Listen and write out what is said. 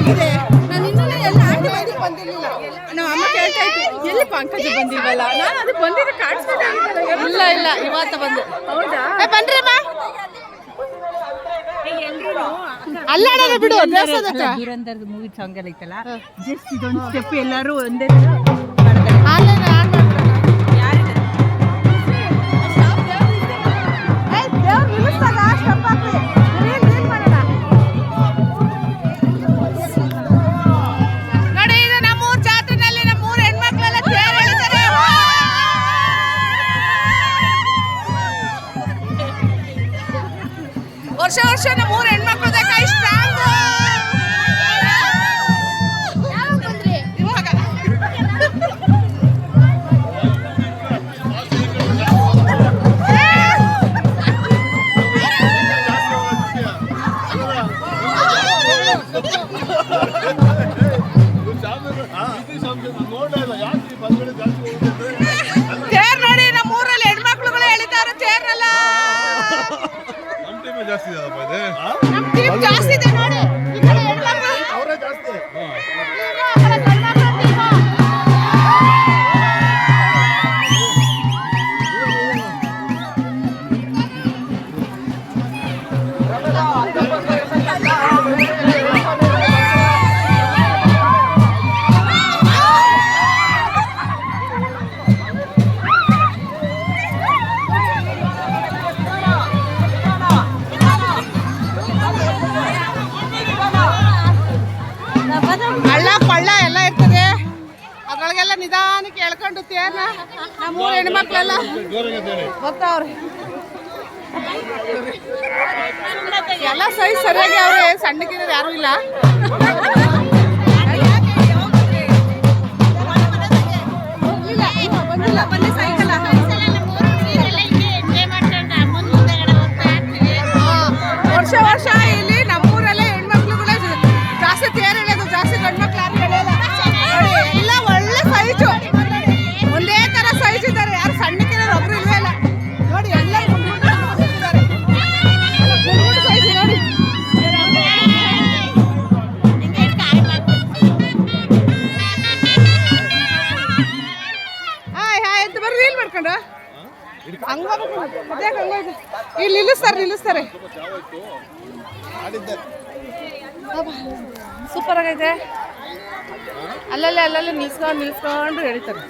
ಆಗಿದೆ. ನಾನು ಇನ್ನೂ ಎಲ್ಲ ಆಟ ಬಂದಿರಲಿಲ್ಲ. ನಮ್ಮ ಅಮ್ಮ ಕೇಳ್ತಾ ಇತ್ತು ಎಲ್ಲಿ ಪಂಕಜ ಬಂದಿಲ್ವಲ್ಲ. ನಾನು ಅದು ಬಂದಿರೋ ಕಾಣಿಸ್ತಾ ಇಲ್ಲ. ಇಲ್ಲ ಇವತ್ತು ಬಂದು. ಹೌದಾ ಬನ್ರಿ ಅಮ್ಮ. ಅಲ್ಲಾಡ ಬಿಡು ದುರಂದರದ ಮೂವಿ ಸಾಂಗ್ ಎಲ್ಲ ಐತಲ್ಲ, ಜಸ್ಟ್ ಇದೊಂದು ಸ್ಟೆಪ್ ಎಲ್ಲರೂ ಒಂದೇ ನೋಡಿ. ಇದು ನಮ್ಮೂರ್ ಜಾತ್ರೆನಲ್ಲಿ ನಮ್ಮೂರ್ ಹೆಣ್ಮಕ್ಳೆಲ್ಲ ತೇರ್ ಎಳಿತಾರೆ. ವರ್ಷ ವರ್ಷ ನಮ್ಮೂರ್ ಹೆಣ್ಮಕ್ಳದ ಕೈ ಸ್ಟ್ರಾಂಗ್. ಇವಾಗ ತೇರ್ ನೋಡಿ, ನಮ್ಮೂರಲ್ಲಿ ಹೆಣ್ಮಕ್ಳುಗಳು ಎಳಿತಾರೆ ತೇರ್ನೆಲ್ಲ. ನಮ್ ಟೀಮ್ ಜಾಸ್ತಿ ಇದೆ ನೋಡಿ. ಈ ಕಡೆ ಹೆಣ್ಮಕ್ಳು ಅವರೇ ಜಾಸ್ತಿ. ಹಳ್ಳ ಕೊಳ್ಳ ಎಲ್ಲ ಇರ್ತದೆ. ಅದ್ರೊಳಗೆಲ್ಲ ನಿಧಾನಕ್ಕೆ ಎಳ್ಕೊಂಡು ತೇರ್ನ ನಮ್ಮೂರು ಹೆಣ್ಮಕ್ಳೆಲ್ಲ ಬರ್ತಾವ್ರೆ. ಎಲ್ಲ ಸೈಜ್ ಸರಿಯಾಗಿ ಅವ್ರೆ, ಸಣ್ಣಕ್ಕಿರೋದು ಯಾರು ಇಲ್ಲ. ವರ್ಷ ವರ್ಷ ಇಲ್ಲಿ ನಮ್ಮೂರಲ್ಲೇ ಹೆಣ್ಮಕ್ಳುಗಳೇ ಜಾಸ್ತಿ ತೇರ್ ಎಳೆಯೋದು, ಜಾಸ್ತಿ ಗಂಡ್ಮಕ್ಳು ಯಾರು ಎಳೆಯಲ್ಲ. ಎಲ್ಲ ಒಳ್ಳೆ ಸೈಜು, ಒಂದೇ ತರ ಸೈಜ್ ಇದ್ದಾರೆ. ಯಾರು ಸಣ್ಣಕ್ಕಿರೋರು ಒಬ್ರು ಇಲ್ವೇ ಇಲ್ಲ ನೋಡಿ. ಎಲ್ಲ ಸೈಜ್ ನೋಡಿ. ಹಾಯ್ ಅಂತ ಬರ್ರಿ ರೀಲ್ ಮಾಡ್ಕೊಂಡು ಹಂಗೋಗ್ಬೇಕು. ಮದ್ಯಾಕ ಹಂಗೋಯ್ತು. ಇಲ್ಲಿ ನಿಲ್ಲಿಸ್ತಾರೆ. ಸೂಪರ್ ಆಗೈತೆ. ಅಲ್ಲಲ್ಲೇ ನಿಲ್ಸ್ಕೊಂಡು ಎಳಿತಾರೆ.